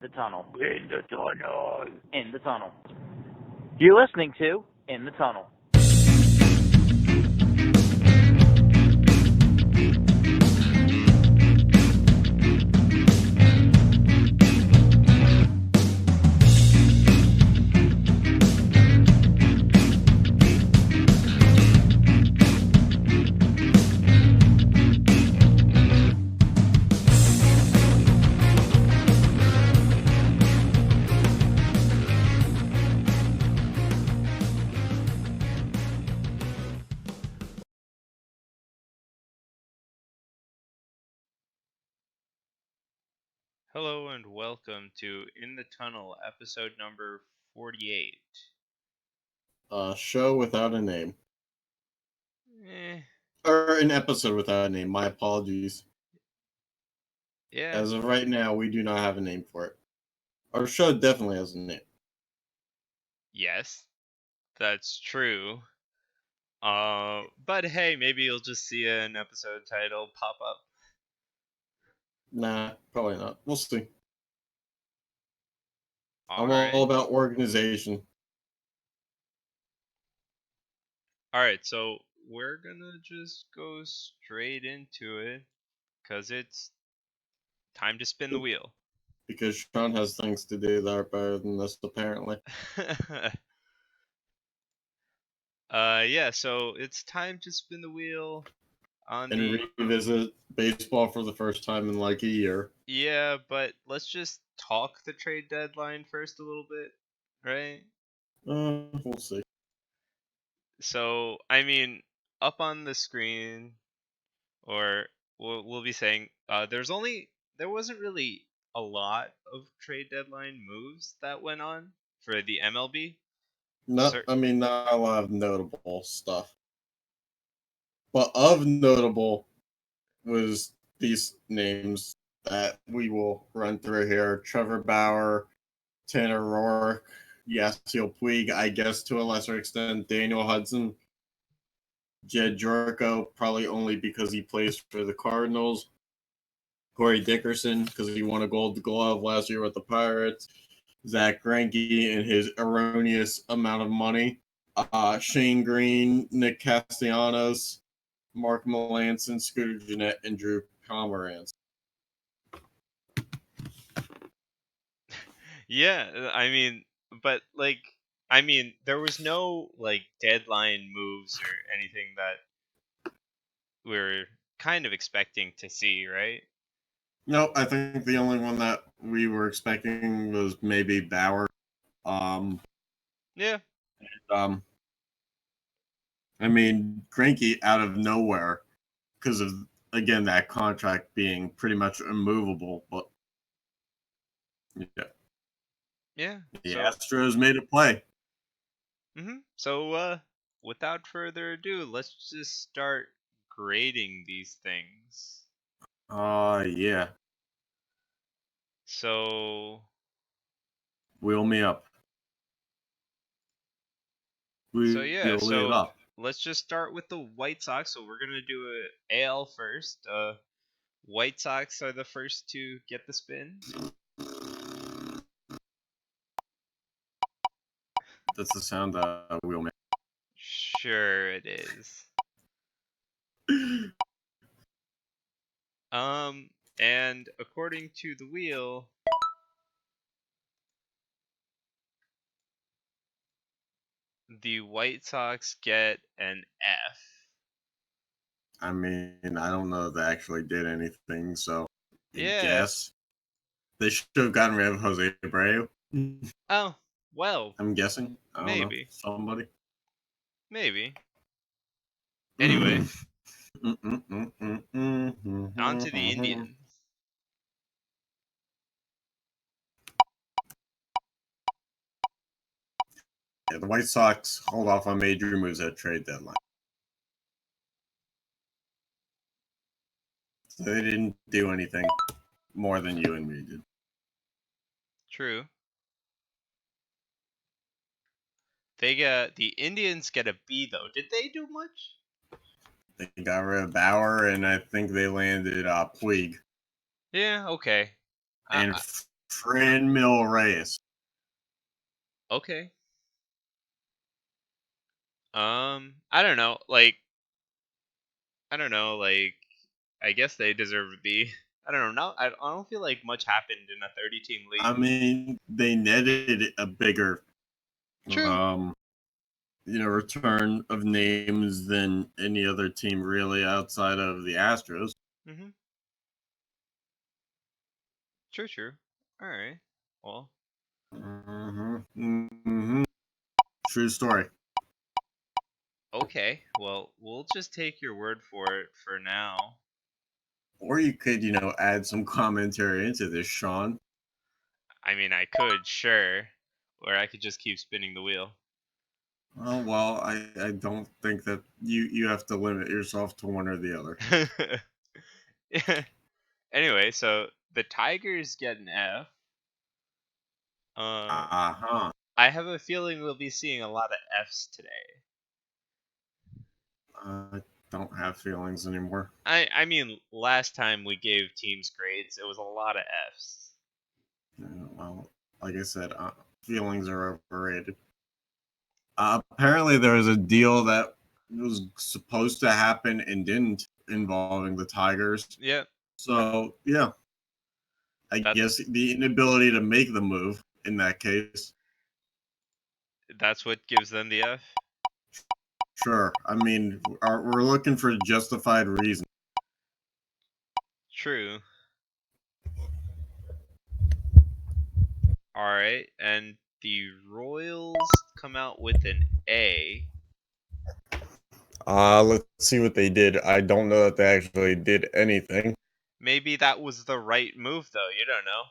The tunnel. In the tunnel. In the tunnel. You're listening to In the Tunnel. Hello and welcome to In the Tunnel, episode number 48. Show without a name. Eh, Or an episode without a name. My apologies. yeah, As of right now, we do not have a name for it. Our show definitely has a name. yes, that's true. But hey, maybe you'll just see an episode title pop up. Nah, probably not. We'll see. I'm all Alright. about organization. Alright, so we're gonna just go straight into it, because it's time to spin the wheel. Because Sean has things to do that are better than this, apparently. Yeah, so it's time to spin the wheel on And the... revisit baseball for the first time in like a year. Yeah, but let's just talk the trade deadline first a little bit, right? We'll see. So, I mean, up on the screen, or we'll be saying, there wasn't really a lot of trade deadline moves that went on for the MLB. Not a lot of notable stuff. But of notable was these names that we will run through here: Trevor Bauer, Tanner Roark, Yasiel Puig, I guess to a lesser extent, Daniel Hudson, Jed Jorko, probably only because he plays for the Cardinals, Corey Dickerson, because he won a gold glove last year with the Pirates, Zach Greinke and his erroneous amount of money, Shane Green, Nick Castellanos, Mark Melanson, Scooter Gennett, and Drew Pomeranz. Yeah, there was no like deadline moves or anything that we're kind of expecting to see, right? No, I think the only one that we were expecting was maybe Bauer. Um, Yeah. um, I mean, Greinke out of nowhere because of again that contract being pretty much immovable. But yeah, Yeah. the So, Astros made a play. So, without further ado, let's just start grading these things. Yeah, So, wheel me up. so Wheel yeah, it so up. let's just start with the White Sox. So we're gonna do a AL first. White Sox are the first to get the spin. That's the sound that wheel make. Sure, it is. And according to the wheel, the White Sox get an F. I mean, I don't know if they actually did anything, so I Yeah. guess they should have gotten rid of Jose Abreu. Oh, well, I'm guessing. I don't know. maybe. Somebody. Maybe. Anyway, Mm. on to the Indians. Yeah, the White Sox hold off on major moves at trade deadline. So they didn't do anything more than you and me did. True. The Indians get a B though. Did they do much? They got rid of Bauer, and I think they landed Puig Yeah, okay. and I Franmil Reyes. Okay. I don't know. Like, I don't know. Like, I guess they deserve to be. I don't know. I don't feel like much happened in a 30-team league. I mean, they netted a bigger, True. return of names than any other team really outside of the Astros. Mhm. True. True. All right. Well. True story. Okay. Well, we'll just take your word for it for now. Or you could, add some commentary into this, Sean. I mean, I could, sure, or I could just keep spinning the wheel. Oh, well, I don't think that you have to limit yourself to one or the other. Anyway, so the Tigers get an F. Uh-huh. I have a feeling we'll be seeing a lot of Fs today. I don't have feelings anymore. I mean, last time we gave teams grades, it was a lot of Fs. Well, like I said, feelings are overrated. Apparently, there was a deal that was supposed to happen and didn't involving the Tigers. Yep. So, yeah, I guess the inability to make the move in that case. That's what gives them the F? Sure. I mean, we're looking for justified reason. True. Alright, and the Royals come out with an A. Let's see what they did. I don't know that they actually did anything. Maybe that was the right move, though. You don't know.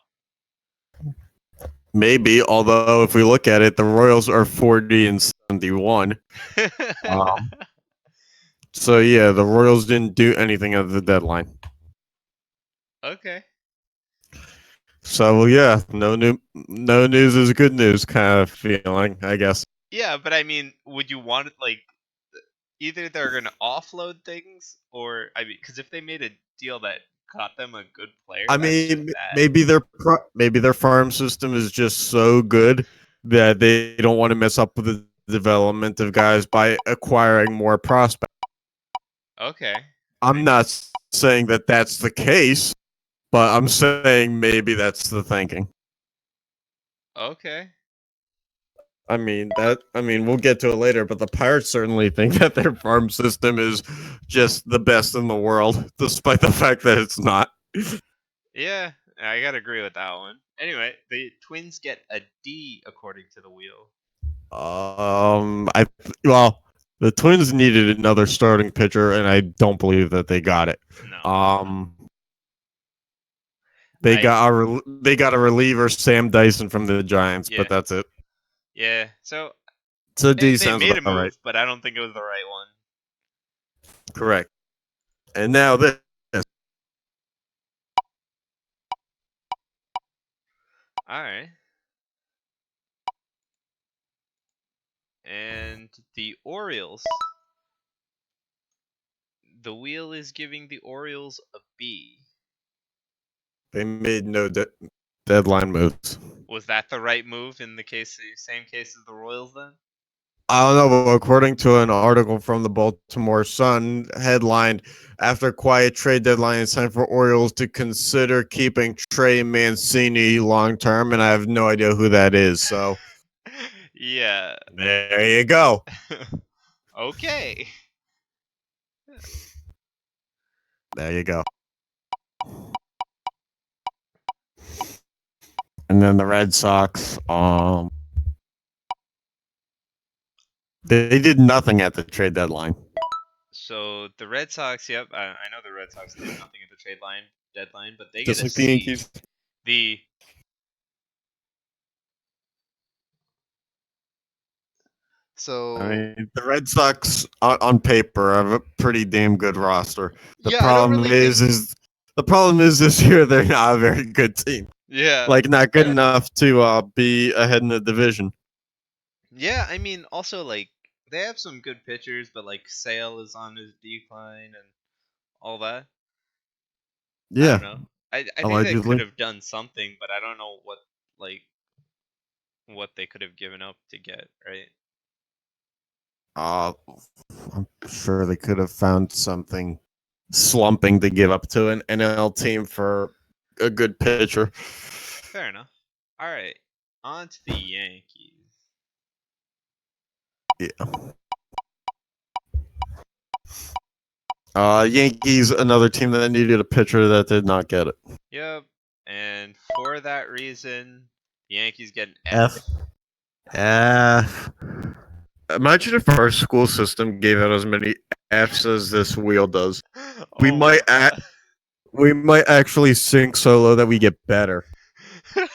Maybe, although if we look at it, the Royals are 40-71. So yeah, the Royals didn't do anything at the deadline. Okay. So yeah, no news is good news kind of feeling, I guess. Yeah, but I mean, would you want it like either they're gonna offload things, or I mean, because if they made a deal that got them a good player, I that's too mean, bad. maybe their farm system is just so good that they don't want to mess up with the development of guys by acquiring more prospects. Okay. I'm not saying that that's the case, but I'm saying maybe that's the thinking. Okay. I mean, we'll get to it later, but the Pirates certainly think that their farm system is just the best in the world, despite the fact that it's not. Yeah, I gotta agree with that one. Anyway, the Twins get a D according to the wheel. The Twins needed another starting pitcher, and I don't believe that they got it. No. They got a reliever, Sam Dyson from the Giants, Yeah. but that's it. Yeah. So D they sounds made a about move, right. but I don't think it was the right one. Correct. And now this. All right. And the Orioles. The wheel is giving the Orioles a B. They made no deadline moves. Was that the right move in the same case as the Royals then? I don't know, but according to an article from the Baltimore Sun, headlined after quiet trade deadline, it's time for Orioles to consider keeping Trey Mancini long term, and I have no idea who that is. So Yeah. there you go. Okay. There you go. And then the Red Sox, they did nothing at the trade deadline. So the Red Sox, yep, I know the Red Sox did nothing at the deadline, but they Just get a like the C. Yankees. So I mean, the Red Sox on paper have a pretty damn good roster. The yeah, I don't problem really think. the problem is this year they're not a very good team. Yeah. Like not good enough to be ahead in the division. Yeah, I mean, also like they have some good pitchers, but like Sale is on his decline and all that. I Yeah. don't know. I think they could Allegedly. have done something, but I don't know what they could have given up to get, right? Uh, I'm sure they could have found something slumping to give up to an NL team for a good pitcher. Fair enough. All right, on to the Yankees. Yeah. Yankees, another team that needed a pitcher that did not get it. Yep, and for that reason, the Yankees get an F. F. F. Imagine if our school system gave out as many Fs as this wheel does. We Oh might my we might actually sink so low that we get better. god.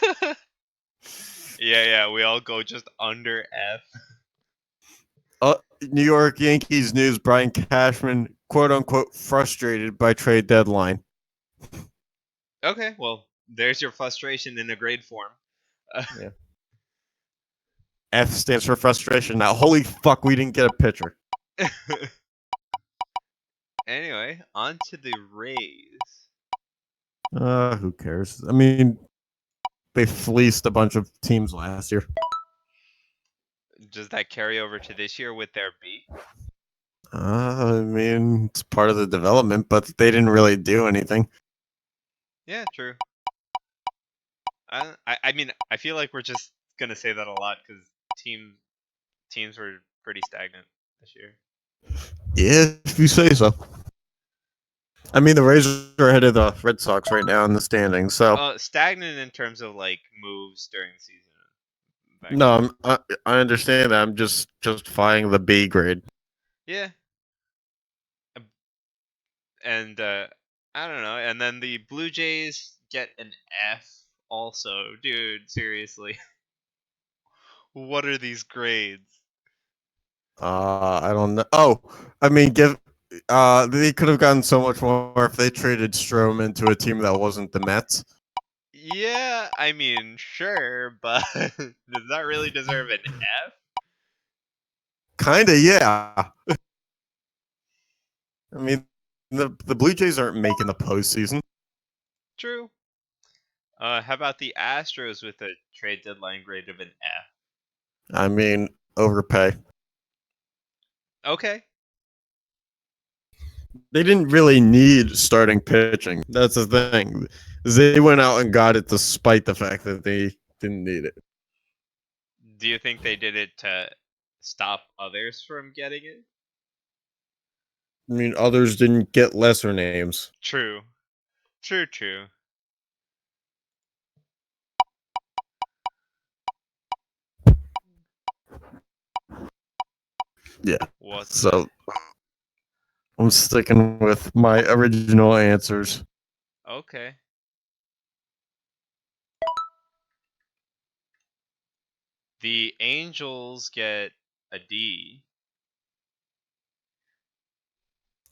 Yeah, we all go just under F. New York Yankees news: Brian Cashman, quote unquote, frustrated by trade deadline. Okay, well, there's your frustration in a grade form. Yeah. F stands for frustration. Now, holy fuck, we didn't get a pitcher. Anyway, on to the Rays. Who cares? I mean, they fleeced a bunch of teams last year. Does that carry over to this year with their B? I mean, it's part of the development, but they didn't really do anything. Yeah, true. I mean, I feel like we're just gonna say that a lot because teams were pretty stagnant this year. Yeah, if you say so. I mean, the Rays are ahead of the Red Sox right now in the standings. So Stagnant in terms of like moves during the season. no, I understand that. I'm just justifying the B grade. Yeah, and I don't know. And then the Blue Jays get an F. Also, dude, seriously, what are these grades? I don't know. Oh, I mean, they could have gotten so much more if they traded Stroman to a team that wasn't the Mets. Yeah, I mean, sure, but does that really deserve an F? Kinda, yeah. I mean, the Blue Jays aren't making the postseason. True. How about the Astros with a trade deadline grade of an F? I mean, overpay. Okay. They didn't really need starting pitching. That's the thing. They went out and got it despite the fact that they didn't need it. Do you think they did it to stop others from getting it? I mean, others didn't get lesser names. True. True. Yeah. What the? So I'm sticking with my original answers. Okay. The Angels get a D.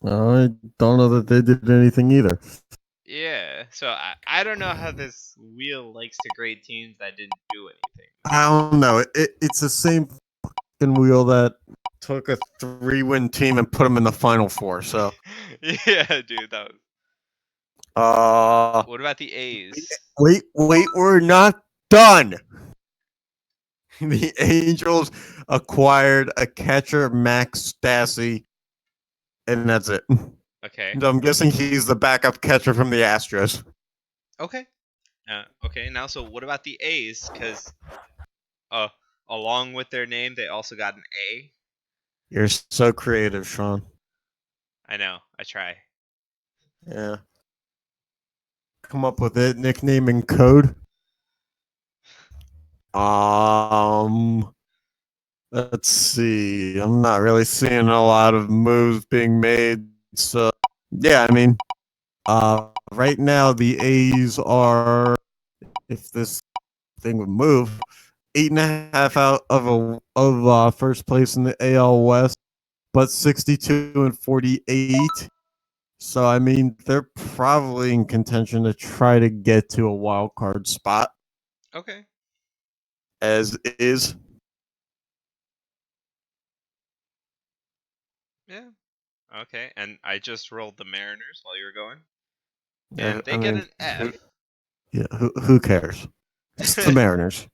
I don't know that they did anything either. Yeah, so I don't know how this wheel likes to grade teams that didn't do anything. I don't know. It's the same fucking wheel that took a 3-win team and put them in the final four. So, Yeah, dude, that was. uh, What about the A's? wait, we're not done. The Angels acquired a catcher, Max Stassi, and that's it. Okay. I'm guessing he's the backup catcher from the Astros. Okay. Okay. Now, so what about the A's? Because along with their name, they also got an A. You're so creative, Sean. I know. I try. Yeah. Come up with it, nickname and code. Um, let's see. I'm not really seeing a lot of moves being made. So, yeah, I mean, right now the A's are, if this thing would move, 8.5 out of first place in the AL West, but 62-48. So I mean, they're probably in contention to try to get to a wild card spot, Okay. as is. Yeah. Okay. And I just rolled the Mariners while you were going. and they get an F. Who cares? It's the Mariners.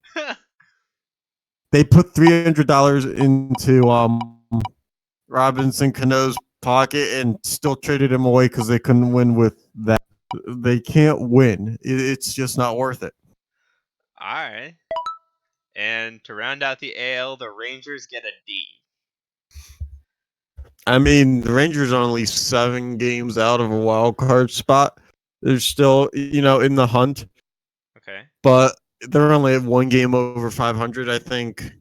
They put $300 into Robinson Cano's pocket and still traded him away because they couldn't win with that. They can't win. It's just not worth it. All right. And to round out the AL, the Rangers get a D. I mean, the Rangers are only 7 games out of a wild card spot. They're still, in the hunt, Okay. but they're only at 1 game over 500. I think.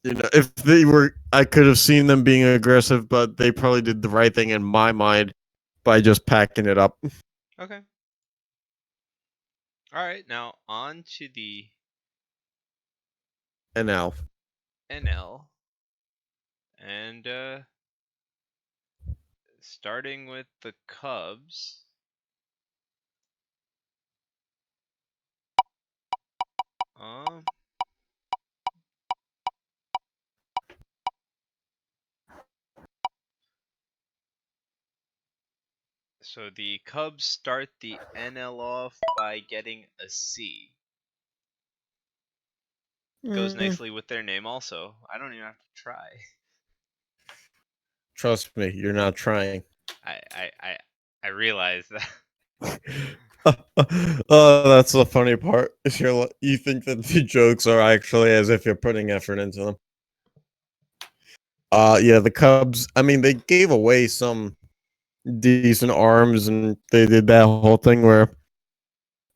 If they were, I could have seen them being aggressive, but they probably did the right thing in my mind by just packing it up. Okay. All right. Now on to the And now, NL. And starting with the Cubs. Um, so the Cubs start the NL off by getting a C. Goes nicely with their name also. I don't even have to try. Trust me, you're not trying. I realize that. Oh, that's the funny part. You think that the jokes are actually as if you're putting effort into them. Yeah, the Cubs. I mean, they gave away some decent arms, and they did that whole thing where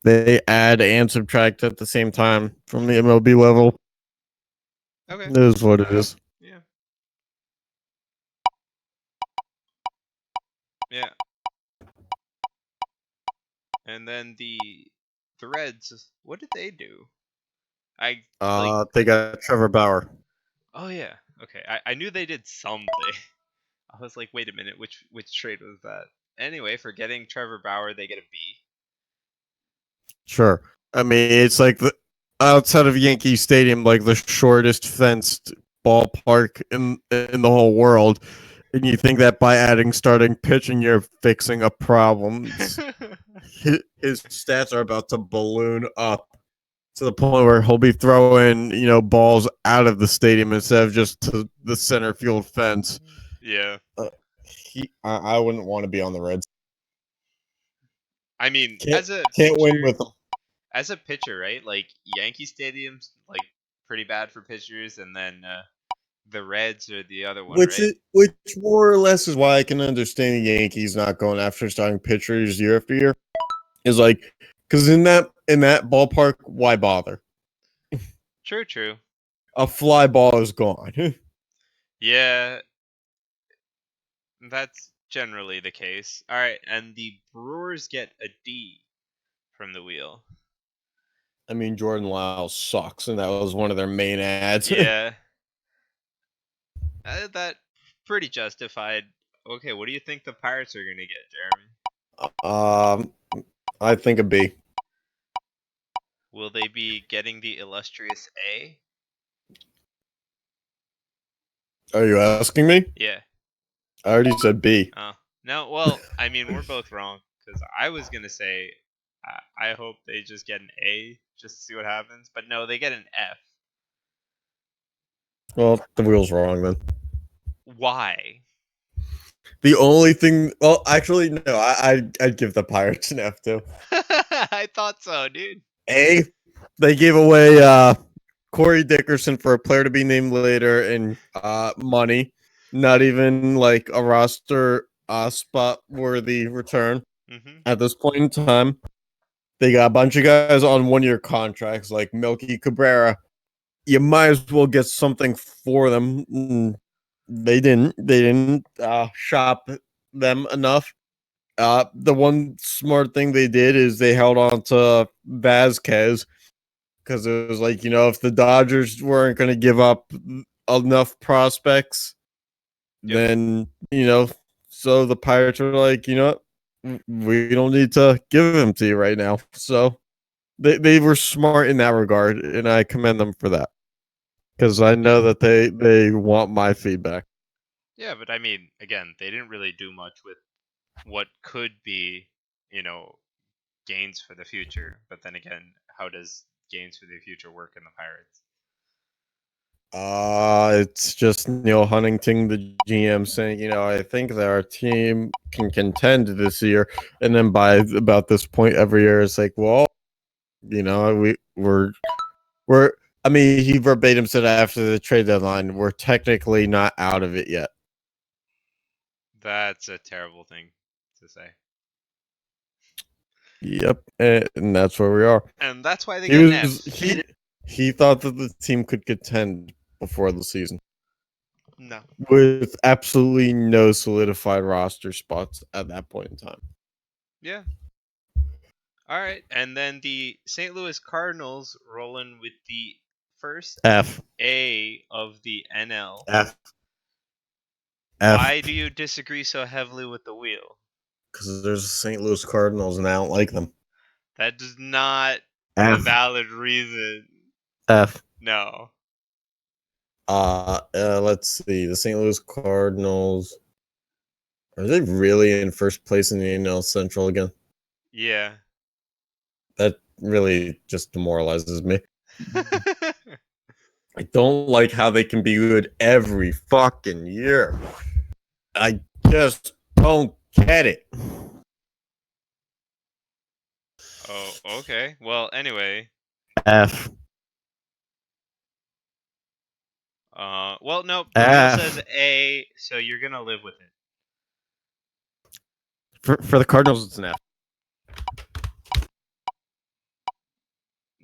they add and subtract at the same time from the MLB level. Okay. It is what it is. Yeah. Yeah. And then the Reds, what did they do? They got Trevor Bauer. Oh yeah. Okay. I knew they did something. I was like, wait a minute, which trade was that? Anyway, for getting Trevor Bauer, they get a B. Sure. I mean, it's like the outside of Yankee Stadium, like the shortest fenced ballpark in the whole world. And you think that by adding starting pitching, you're fixing a problem. His stats are about to balloon up to the point where he'll be throwing, balls out of the stadium instead of just to the center field fence. Yeah. I wouldn't want to be on the Reds. I mean, Can't win with them. As a pitcher, right? Like Yankee Stadium's like pretty bad for pitchers, and then the Reds are the other one, right? Which more or less is why I can understand the Yankees not going after starting pitchers year after year. Is like because in that ballpark, why bother? True. A fly ball is gone. Yeah, that's generally the case. All right, and the Brewers get a D from the wheel. I mean, Jordan Lyles sucks, and that was one of their main ads. Yeah, that pretty justified. Okay, what do you think the Pirates are gonna get, Jeremy? I think a B. Will they be getting the illustrious A? Are you asking me? Yeah. I already said B. Oh no. Well, I mean, we're both wrong because I was gonna say I hope they just get an A just to see what happens, but no, they get an F. Well, the wheel's wrong then. Why? The only thing, well, actually, no, I'd give the Pirates an F too. I thought so, dude. A, they gave away Corey Dickerson for a player to be named later and money. Not even like a roster spot worthy return at this point in time. They got a bunch of guys on 1-year contracts like Melky Cabrera. You might as well get something for them. They didn't shop them enough. The one smart thing they did is they held on to Vasquez because it was like, if the Dodgers weren't going to give up enough prospects, then, so the Pirates were like, we don't need to give him to you right now. So they were smart in that regard, and I commend them for that because I know that they want my feedback. Yeah, but I mean, again, they didn't really do much with what could be gains for the future. But then again, how does gains for the future work in the Pirates? It's just Neil Huntington, the GM, saying, I think that our team can contend this year. And then by about this point every year, it's like, well, we're. I mean, he verbatim said after the trade deadline, we're technically not out of it yet. That's a terrible thing to say. Yep, and that's where we are. And that's why they get an F. He thought that the team could contend before the season. No. With absolutely no solidified roster spots at that point in time. Yeah. All right, and then the St. Louis Cardinals rolling with the first F. A of the NL. F. Why do you disagree so heavily with the wheel? Because there's St. Louis Cardinals and I don't like them. That is not F. a valid reason. F. No. Let's see. The St. Louis Cardinals, are they really in first place in the NL Central again? Yeah. That really just demoralizes me. I don't like how they can be good every fucking year. I just don't get it. Oh, okay. Well, anyway. F. Well, no. The wheel says A, so you're gonna live with For it. the Cardinals, it's an F.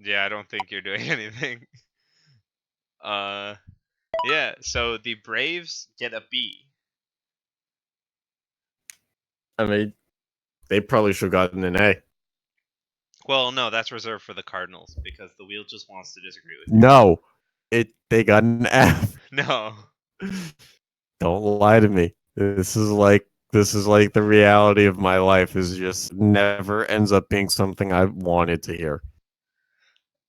Yeah, I don't think you're doing anything. Yeah. So the Braves get a B. I mean, they probably should have gotten an A. Well, no, that's reserved for the Cardinals because the wheel just wants to disagree with you. No, they got an F. No. Don't lie to me. This is like the reality of my life. Is just never ends up being something I wanted to hear.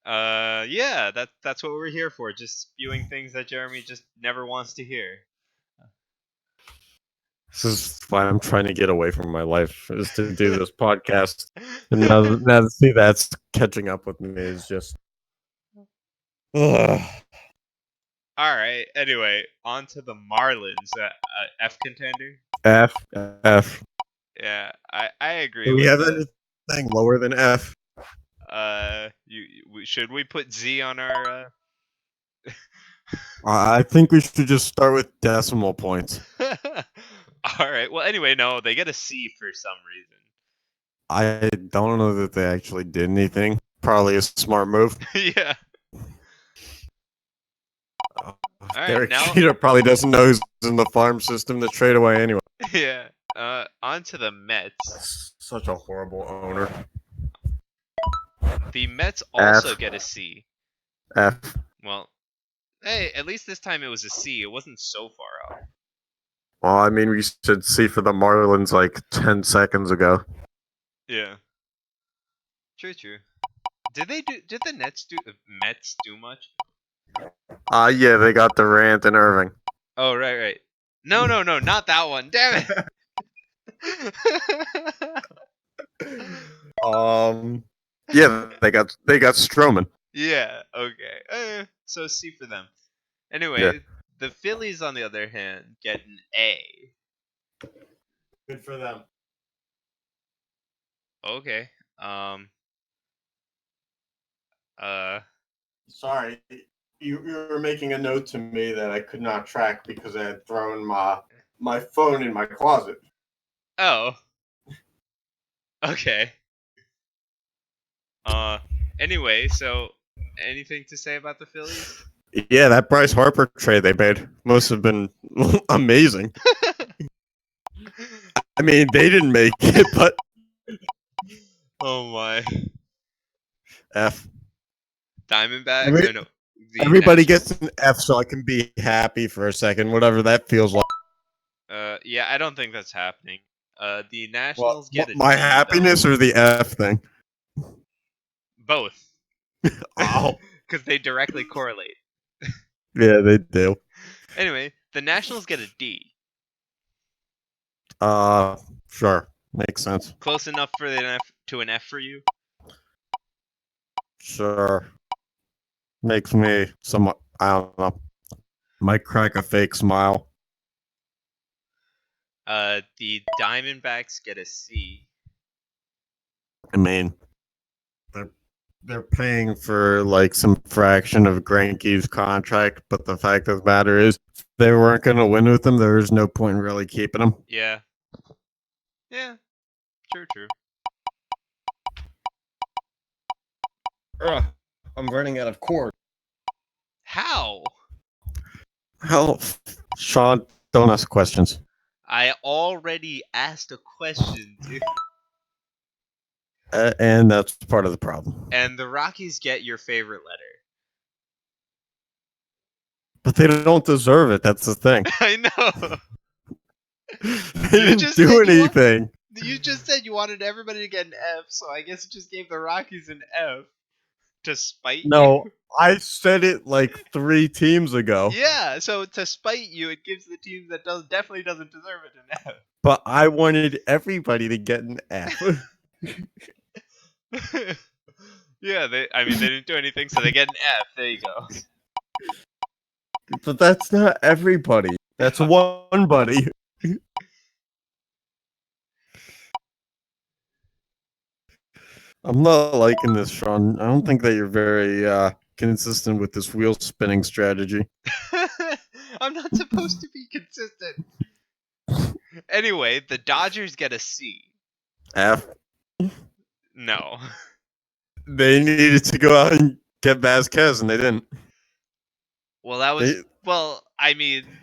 Yeah, that's what we're here for. Just spewing things that Jeremy just never wants to hear. This is why I'm trying to get away from my life, is to do this podcast. And now to see that's catching up with me is just. Ugh. All right. Anyway, on to the Marlins. F contender. F. Yeah, I agree. Do we with have that. anything lower than F? Should we put Z on our? I think we should just start with decimal points. All right. Well, anyway, no, they get a C for some reason. I don't know that they actually did anything. Probably a smart move. Yeah. All Derek right, Jeter probably doesn't know who's in the farm system to trade away anyway. Yeah. On to the Mets. Such a horrible owner. The Mets also F. get a C. F. Well, hey, at least this time it was a C. It wasn't so far off. Well, I mean, we should see for the Marlins like 10 seconds ago. Yeah. True. Did the Mets do much? Yeah, they got Durant and Irving. Oh, right. No, not that one. Damn it. Yeah, they got Stroman. Yeah. Okay. So C for them. Anyway, Yeah. The Phillies, on the other hand, get an A. Good for them. Okay. Sorry, you were making a note to me that I could not track because I had thrown my phone in my closet. Oh. Okay. Anyway, so anything to say about the Phillies? Yeah, that Bryce Harper trade they made must have been amazing. I mean, they didn't make it, but Oh my. F. Diamondbacks? No. Everybody gets an F, so I can be happy for a second, whatever that feels like. Yeah, I don't think that's happening. The Nationals get a my D, happiness though. or the F thing? Both. Oh. Because they directly correlate. Yeah, they do. Anyway, the Nationals get a D. Sure. Makes sense. Close enough for an F to an F for you? Sure. Makes me somewhat, I don't know, might crack a fake smile. The Diamondbacks get a C. I mean, they're paying for like some fraction of Greinke's contract, but the fact of the matter is, if they weren't going to win with him, there was no point in really keeping him. Yeah. Yeah. True. Ugh, I'm running out of cord. How? Hell, Sean, don't ask questions. I already asked a question, dude. And that's part of the problem. And the Rockies get your favorite letter. But they don't deserve it. That's the thing. I know. They didn't do anything. You just said you wanted everybody to get an F, so I guess you just gave the Rockies an F to spite No, you. I said it like 3 teams ago. Yeah, so to spite you, it gives the team that definitely doesn't deserve it an F. But I wanted everybody to get an F. Yeah, they didn't do anything, so they get an F. There you go. But that's not everybody. That's one buddy. I'm not liking this, Sean. I don't think that you're very consistent with this wheel spinning strategy. I'm not supposed to be consistent. Anyway, the Dodgers get a C. F. No. They needed to go out and get Vasquez, and they didn't. Well, that was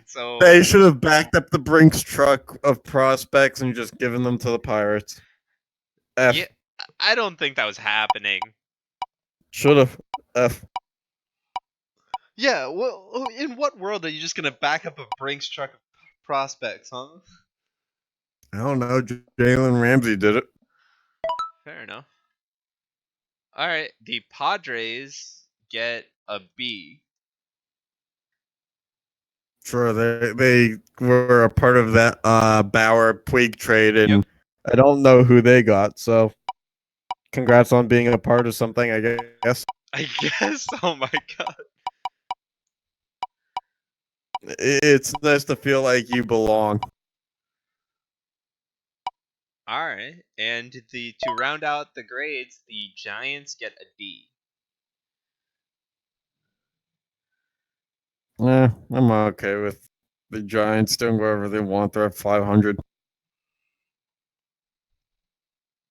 so they should have backed up the Brinks truck of prospects and just given them to the Pirates. F. Yeah, I don't think that was happening. Should have. F. Yeah, well, in what world are you just gonna back up a Brinks truck of prospects, huh? I don't know. Jalen Ramsey did it. Fair enough. All right, the Padres get a B. Sure, they were a part of that Bauer Puig trade, and Yep. I don't know who they got. So, congrats on being a part of something, I guess. I guess. Oh my god. It's nice to feel like you belong. All right, and to round out the grades, the Giants get a D. Yeah, I'm okay with the Giants doing whatever they want. They're at 500.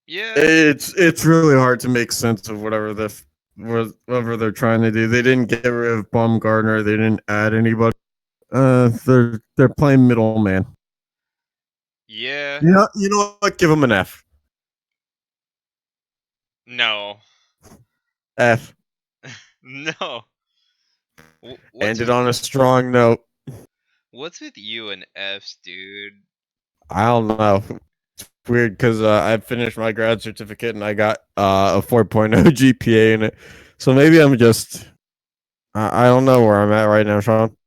Yeah. It's really hard to make sense of whatever they're trying to do. They didn't get rid of Bumgarner. They didn't add anybody. They're playing middleman. Yeah. You know what? Give them an F. No. F. No. Ended on a strong note. What's with you and Fs, dude? I don't know. It's weird because I finished my grad certificate and I got a 4.0 GPA in it. So maybe I'm just I don't know where I'm at right now, Sean.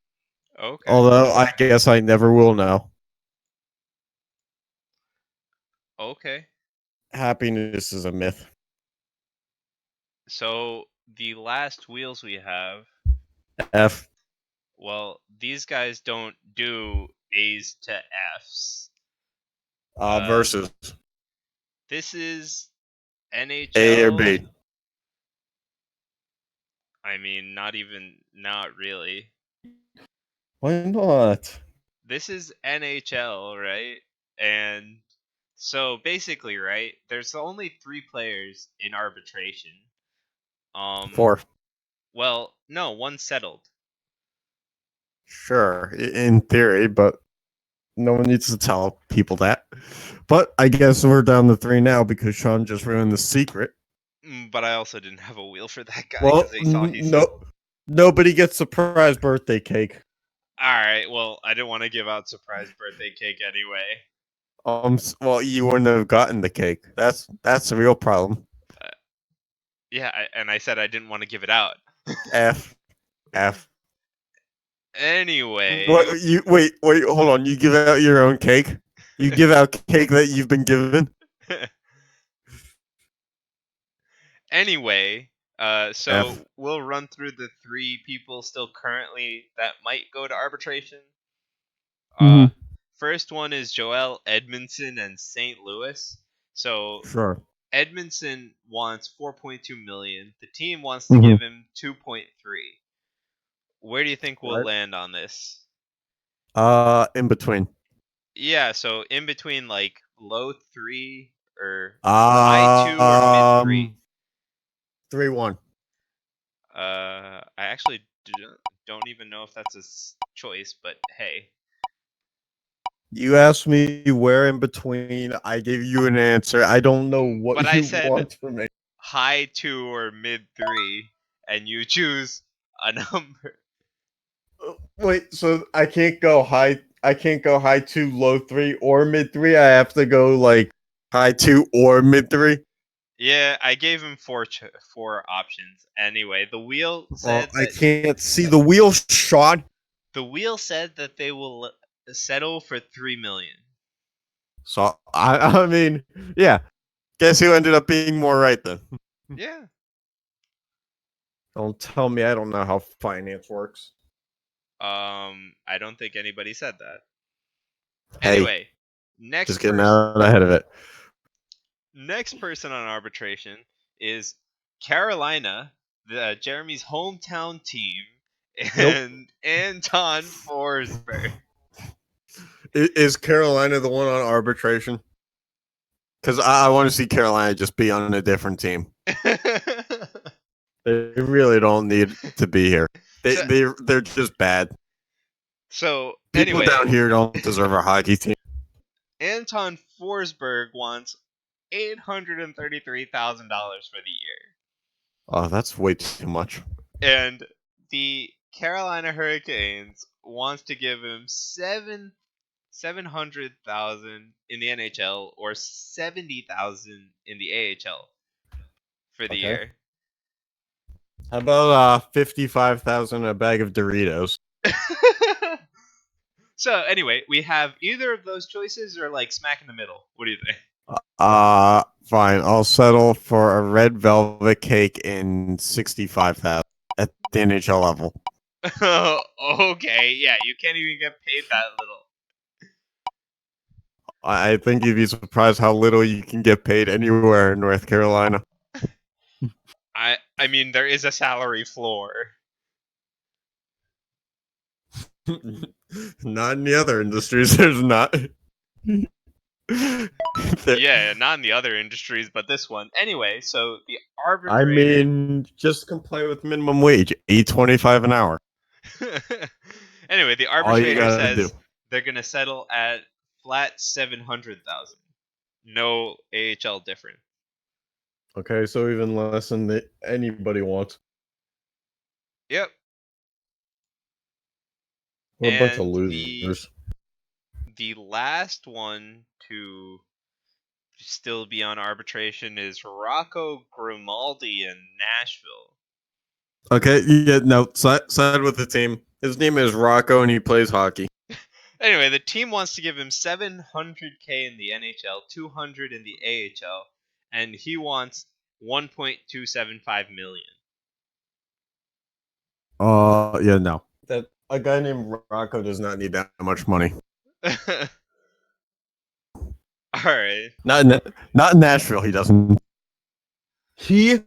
Okay. Although I guess I never will know. Okay. Happiness is a myth. So the last wheels we have. F. Well, these guys don't do A's to F's. Versus. This is NHL. A or B. I mean, not really. Why not? This is NHL, right? And so basically, right, there's only 3 players in arbitration. 4. Well, no, 1 settled. Sure, in theory, but no one needs to tell people that. But I guess we're down to 3 now because Sean just ruined the secret. But I also didn't have a wheel for that guy. Well, nobody gets surprise birthday cake. Alright, well, I didn't want to give out surprise birthday cake anyway. Well, you wouldn't have gotten the cake. That's the real problem. Yeah, and I said I didn't want to give it out. F. Anyway. Wait, hold on. You give out your own cake? You give out cake that you've been given? Anyway, so F. we'll run through the 3 people still currently that might go to arbitration. Mhm. First one is Joel Edmondson and St. Louis. So Sure. Edmondson wants 4.2 million. The team wants to Mhm. give him 2.3. Where do you think we'll Right. land on this? In between. Yeah, so in between like low 3 or high 2 or mid 3. 3-1. I actually don't even know if that's a choice, but hey. You asked me where in between. I gave you an answer. I don't know But what I you said want from me. high 2 or mid 3, and you choose a number. Wait, so I can't go high. I can't go high 2, low 3, or mid 3. I have to go like high 2 or mid 3. Yeah, I gave him 4 options. Anyway, the wheel Oh, said I that can't see the wheel shot. they will settle for 3 million. So I mean, yeah. Guess who ended up being more right then? Yeah. Don't tell me I don't know how finance works. I don't think anybody said that. Hey, Anyway, just getting out ahead of it. next person on arbitration is Carolina, Jeremy's hometown team, Nope. and Anton Forsberg. Is Carolina the one on arbitration? Because I want to see Carolina just be on a different team. They really don't need to be here. so, They're just bad. so People anyway, down here don't deserve a hockey team. Anton Forsberg wants $833,000 for the year. Oh, that's way too much. And the Carolina Hurricanes wants to give him 700,000 in the NHL or 70,000 in the AHL for the Okay. year. How about 55,000 a bag of Doritos? So anyway, we have either of those choices or like smack in the middle. What do you think? Fine. I'll settle for a red velvet cake in 65,000 at the NHL level. Okay, yeah, you can't even get paid that little. I think you'd be surprised how little you can get paid anywhere in North Carolina. I mean, there is a salary floor. Not in the other industries. There's not. Yeah, not in the other industries, but this one. Anyway, so the I arbitrator. mean, just comply with minimum wage, $8.25 an hour. Anyway, the All you arbitrator gotta do. says they're gonna settle at flat 700,000. No AHL different. Okay, so even less than anybody wants. Yep. We're a bunch of And the losers. last one to still be on arbitration is Rocco Grimaldi in Nashville. Okay, yeah, no, side with the team. His name is Rocco, and he plays hockey. Anyway, the team wants to give him 700K in the NHL, 200 in the AHL, and he wants 1.275 million. Yeah, no. That a guy named Rocco does not need that much money. All right. Not in Nashville. He doesn't. He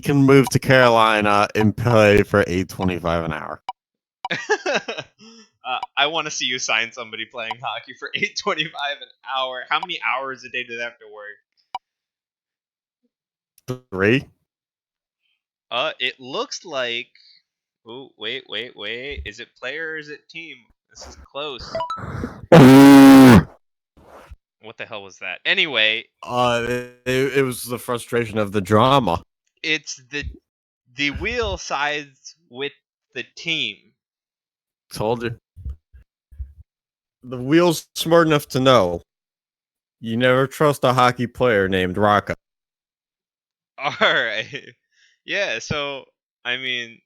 can move to Carolina and play for $8.25 an hour. I want to see you sign somebody playing hockey for $8.25 an hour. How many hours a day do they have to work? 3. It looks like. Oh, wait. Is it player or is it team? This is close. What the hell was that? Anyway, It was the frustration of the drama. it's the wheel sides with the team. Told you. The wheel's smart enough to know you never trust a hockey player named Rocco. All right. Yeah, so I mean,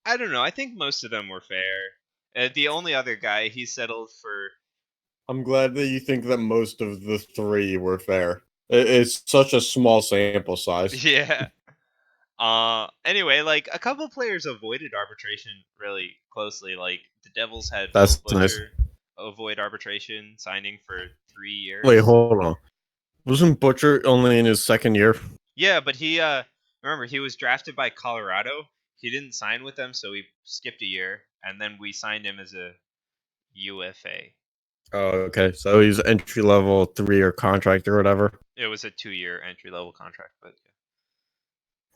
I don't know. I think most of them were fair. The only other guy he settled for. I'm glad that you think that most of the 3 were fair. It's such a small sample size. Yeah. Anyway, like a couple players avoided arbitration really closely. Like the Devils had Will That's nice. Butcher avoid arbitration, signing for 3 years. Wait, hold on. Wasn't Butcher only in his second year? Yeah, but he remember he was drafted by Colorado. He didn't sign with them, so he skipped a year, and then we signed him as a UFA. Oh, okay. So he's entry level 3-year contract or whatever. It was a 2-year entry level contract, but yeah.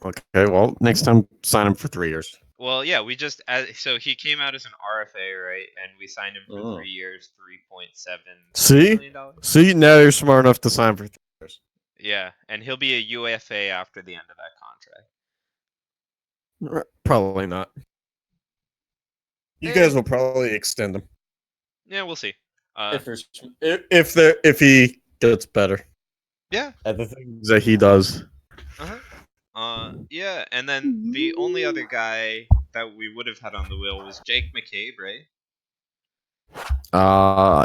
Okay, well, next time sign him for 3 years. Well, yeah, we just so he came out as an RFA, right? And we signed him for Oh. 3 years, $3.7 See? million. See, now you're smart enough to sign for 3 years. Yeah, and he'll be a UFA after the end of that contract. Probably not. You Eh. guys will probably extend him Yeah, we'll see. if he gets better Yeah. at the things that he does. Yeah, and then the only other guy that we would have had on the wheel was Jake McCabe, right?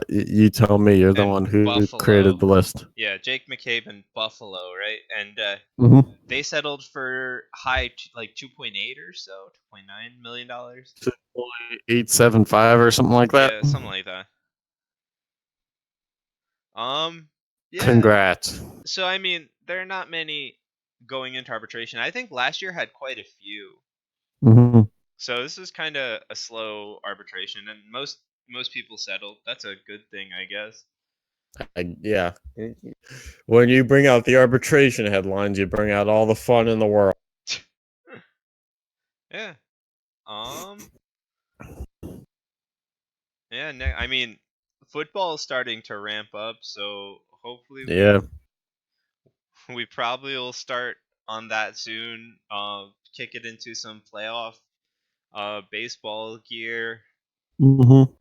You tell me. You're the And one who Buffalo. created the list. Yeah, Jake McCabe and Buffalo, right? And Mm-hmm. they settled for high, like 2.8 or so, $2.9 million. 875 or something like that. Yeah, something like that. Yeah. Congrats. So I mean, there are not many going into arbitration. I think last year had quite a few. Mm-hmm. So this is kind of a slow arbitration, and most people settled. That's a good thing, I guess. Yeah. When you bring out the arbitration headlines, you bring out all the fun in the world. Yeah. Yeah. I mean, football is starting to ramp up, so hopefully, we probably will start on that soon. Kick it into some playoff, baseball gear. Mm-hmm.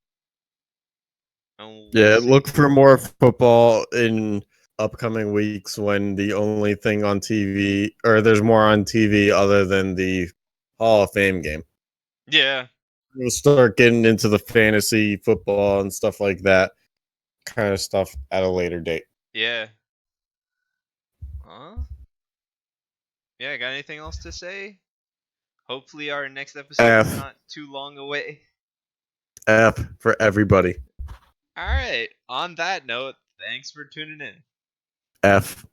And Yeah, we'll see. look for more football in upcoming weeks when the only thing on TV, or there's more on TV other than the Hall of Fame game. Yeah. We'll start getting into the fantasy football and stuff like that kind of stuff at a later date. Yeah. Yeah, got anything else to say? Hopefully our next episode is not too long away. F for everybody. Alright, on that note, thanks for tuning in. F.